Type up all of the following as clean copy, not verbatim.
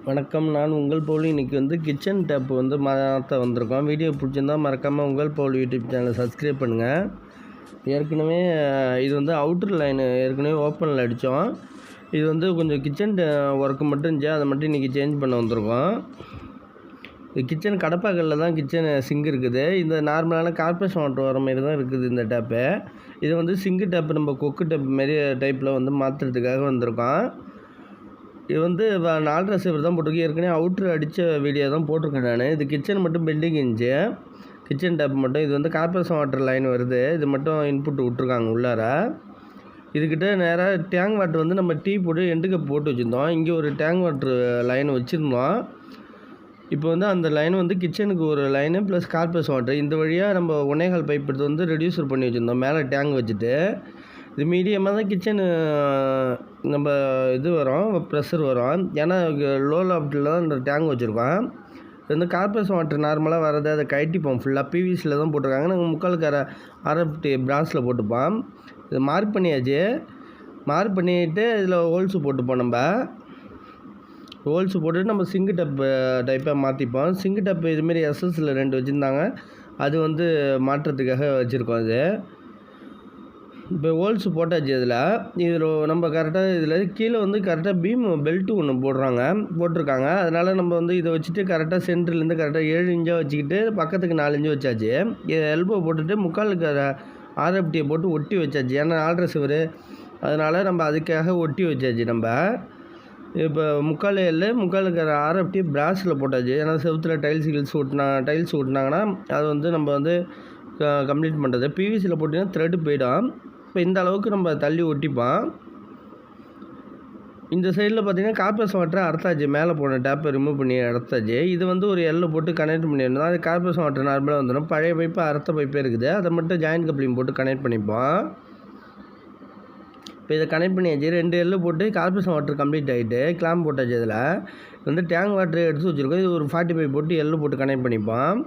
வணக்கம். நான் உங்கள் பவுல். இன்றைக்கி கிச்சன் டேப் மாற்ற வந்திருக்கோம். வீடியோ பிடிச்சிருந்தால் மறக்காமல் உங்கள் பவுல் யூடியூப் சேனலை சப்ஸ்கிரைப் பண்ணுங்கள். ஏற்கனவே இது அவுட்டர் லைனு ஏற்கனவே ஓப்பனில் அடித்தோம். இது கொஞ்சம் கிச்சன் ஒர்க்கு மட்டும் இருந்துச்சு, அதை மட்டும் இன்றைக்கி சேஞ்ச் பண்ண வந்திருக்கோம். இது கிச்சன் கடப்பாக்கல்ல தான் கிச்சன் சிங்க் இருக்குது. இந்த நார்மலான கார்பரேஷன் வாட்டர் வர மாதிரி தான் இருக்குது இந்த டேப்பு. இது சிங்கு டேப்பு நம்ம கொக்கு டேப் மாரி டைப்பில் மாற்றுறதுக்காக வந்திருக்கோம். இது 4 ரிசீவர் தான் போட்டிருக்கு. ஏற்கனவே அவுட்ரு அடித்த வீடியோ தான் போட்டிருக்கேன் நான். இது கிச்சன் மட்டும் பெண்டிங் இருந்துச்சு, கிச்சன் டேப் மட்டும். இது கார்பரேஷன் வாட்டர் லைன் வருது, இது மட்டும் இன்புட் விட்ருக்காங்க உள்ளார. இதுக்கிட்ட நேராக டேங்க் வாட்டர் நம்ம டீ போட்டு எண்டு கப் போட்டு வச்சுருந்தோம். இங்கே ஒரு டேங்க் வாட்ரு லைன் வச்சுருந்தோம். இப்போ அந்த லைன் கிச்சனுக்கு ஒரு லைனு ப்ளஸ் கார்பரேஷன் வாட்டர். இந்த வழியாக நம்ம 1.25 பைப் எடுத்து ரெடியூசர் பண்ணி வச்சுருந்தோம் மேலே டேங்க் வச்சுட்டு. இது மீடியமாக தான் கிச்சனு நம்ம இது வரும், ப்ரெஷர் வரும். ஏன்னா லோ லாப்டில் தான் இந்த டேங்க் வச்சுருக்கோம். இது கார்பரேஷன் வாட்டர் நார்மலாக வரது, அதை கட்டிப்போம். ஃபுல்லாக பிவிசியில் தான் போட்டிருக்காங்க. நாங்கள் முக்காலுக்கு RFT பிராஸில் போட்டுப்போம். இது மார்க் பண்ணியாச்சு. மார்க் பண்ணிவிட்டு இதில் ஹோல்ஸு போட்டுப்போம். நம்ம ஹோல்ஸு போட்டுட்டு நம்ம சிங்கு டைப்பாக மாற்றிப்போம். சிங்கு டப்பு இதுமாரி எஸ்எஸ்சில் 2 வச்சுருந்தாங்க, அது மாற்றுறதுக்காக வச்சுருக்கோம். அது இப்போ ஹோல்ஸு போட்டாச்சு. இதில் நம்ம கரெக்டாக இதில் கீழே கரெக்டாக பீம் பெல்ட்டு ஒன்று போட்டிருக்காங்க. அதனால் நம்ம இதை வச்சுட்டு கரெக்டாக சென்டர்லேருந்து கரெக்டாக 7 இன்ச்சாக வச்சுக்கிட்டு பக்கத்துக்கு 4 இன்ச்சு வச்சாச்சு. இதை எல்போ போட்டுட்டு முக்காலுக்கு RFTயை போட்டு ஒட்டி வச்சாச்சு. ஏன்னா 4 ரிசீவரு, அதனால் நம்ம அதுக்காக ஒட்டி வச்சாச்சு. நம்ம இப்போ முக்காலுக்கு RFT பிராஸில் போட்டாச்சு. ஏன்னா செவுத்தில் டைல்ஸ் ஓட்டினாங்கன்னா அது நம்ம கம்ப்ளீட் பண்ணுறது. பிவிசியில் போட்டிங்கன்னா த்ரெட்டு போயிடும். இப்போ இந்த அளவுக்கு நம்ம தள்ளி ஒட்டிப்போம். இந்த சைடில் பார்த்திங்கன்னா கார்பரேஷன் வாட்டரை அறுத்தாச்சு. மேலே போன டேப்பை ரிமூவ் பண்ணி அறுத்தாச்சு. இது ஒரு எல்லை போட்டு கனெக்ட் பண்ணியிருந்தோம். அது கார்பரேஷன் வாட்டர் நார்மலாக வந்துடும். பழைய பைப்பு அறுத்த பைப்பே இருக்குது, அதை மட்டும் ஜாயின்ட் கப்ளிங் போட்டு கனெக்ட் பண்ணிப்போம். இப்போ இதை கனெக்ட் பண்ணியாச்சு. 2 எல்லு போட்டு கார்பரேஷன் வாட்டர் கம்ப்ளீட் ஆகிட்டு கிளாம்ப் போட்டாச்சு. இதில் டேங்க் வாட்டர் எடுத்து வச்சுருக்கோம். இது ஒரு 45 போட்டு எல்லு போட்டு கனெக்ட் பண்ணிப்போம்.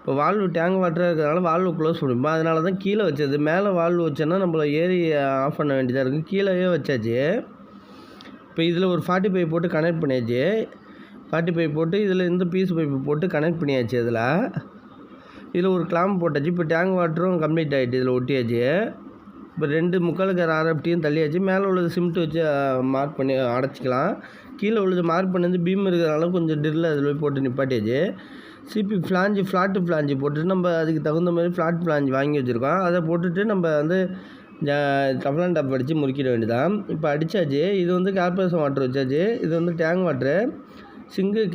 இப்போ வால்வு டேங்க் வாட்டராக இருக்கிறதுனால வால்வு க்ளோஸ் பண்ணிப்போம். அதனால தான் கீழே வச்சது. மேலே வால்வு வச்சோன்னா நம்மளை ஏறி ஆஃப் பண்ண வேண்டியதாக இருக்குது. கீழே வச்சாச்சு. இப்போ இதில் ஒரு 45 போட்டு கனெக்ட் பண்ணியாச்சு. 45 போட்டு இதில் இந்த பீஸ் பைப்பு போட்டு கனெக்ட் பண்ணியாச்சு. இதில் ஒரு கிளாம்ப் போட்டாச்சு. இப்போ டேங்க் வாட்டரும் கம்ப்ளீட் ஆகிட்டு இதில் ஒட்டியாச்சு. இப்போ 2 முக்காலுக்கு RFTயும் தள்ளியாச்சு. மேலே உள்ளது சிமெண்ட் வச்சு மார்க் பண்ணி அடைச்சிக்கலாம். கீழே உள்ளது மார்க் பண்ணி பீம் இருக்கிறதுனால கொஞ்சம் ட்ரில் அதில் போய் போட்டு நிப்பாட்டியாச்சு. சிபி ஃப்ளாட்டு ஃப்ளாஞ்சு போட்டுட்டு நம்ம அதுக்கு தகுந்த மாதிரி ஃப்ளாட் ஃப்ளாஞ்சு வாங்கி வச்சுருக்கோம். அதை போட்டுட்டு நம்ம டஃப்லான் டாப் அடித்து முறிக்கிட வேண்டியதான். இப்போ அடித்தாச்சு. இது கார்பரேஷன் வாட்டர் வச்சாச்சு. இது டேங்க் வாட்ரு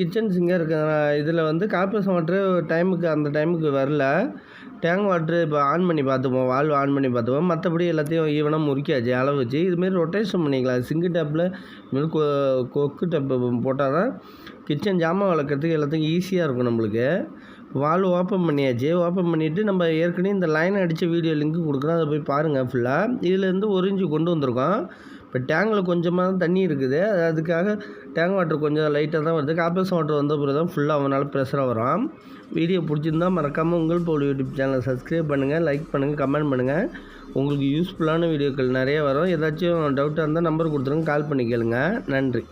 கிச்சன் சிங்காக இருக்கிற இதில் கார்பரேஷன் வாட்ரு அந்த டைமுக்கு வரல. டேங்க் வாட்ரு இப்போ ஆன் பண்ணி பார்த்துப்போம், வால்வு ஆன் பண்ணி பார்த்துப்போம். மற்றபடி எல்லாத்தையும் ஈவனாக முறிக்காச்சு அளவு வச்சு. இதுமாரி ரொட்டேஷன் பண்ணிக்கலாம். சிங்கு டேப்பில் இதுமாரி கொக்கு டேப்பு போட்டால் தான் கிச்சன் ஜாமான் வளர்க்குறதுக்கு எல்லாத்துக்கும் ஈஸியாக இருக்கும். நம்மளுக்கு வால்வு ஓப்பன் பண்ணியாச்சு. ஓப்பன் பண்ணிவிட்டு நம்ம ஏற்கனவே இந்த லைன் அடித்த வீடியோ லிங்க் கொடுக்குறோம், அதை போய் பாருங்கள். ஃபுல்லாக இதிலேருந்து 1 இன்ச்சு கொண்டு வந்திருக்கோம். இப்போ டேங்கில் கொஞ்சமாக தான் தண்ணி இருக்குது, அதுக்காக டேங்க் வாட்டர் கொஞ்சம் லைட்டாக தான் வருது. கார்பரேஷன் வாட்டர் வந்த பிறகு தான் ஃபுல்லாக அவனால் ப்ரெஷராக வரும். வீடியோ பிடிச்சிருந்தால் மறக்காமல் உங்கள் பவுல் யூடியூப் சேனலை சப்ஸ்கிரைப் பண்ணுங்கள், லைக் பண்ணுங்கள், கமெண்ட் பண்ணுங்கள். உங்களுக்கு யூஸ்ஃபுல்லான வீடியோக்கள் நிறைய வரும். ஏதாச்சும் டவுட்டாக இருந்தால் நம்பர் கொடுத்துருங்க, கால் பண்ணி கேளுங்க. நன்றி.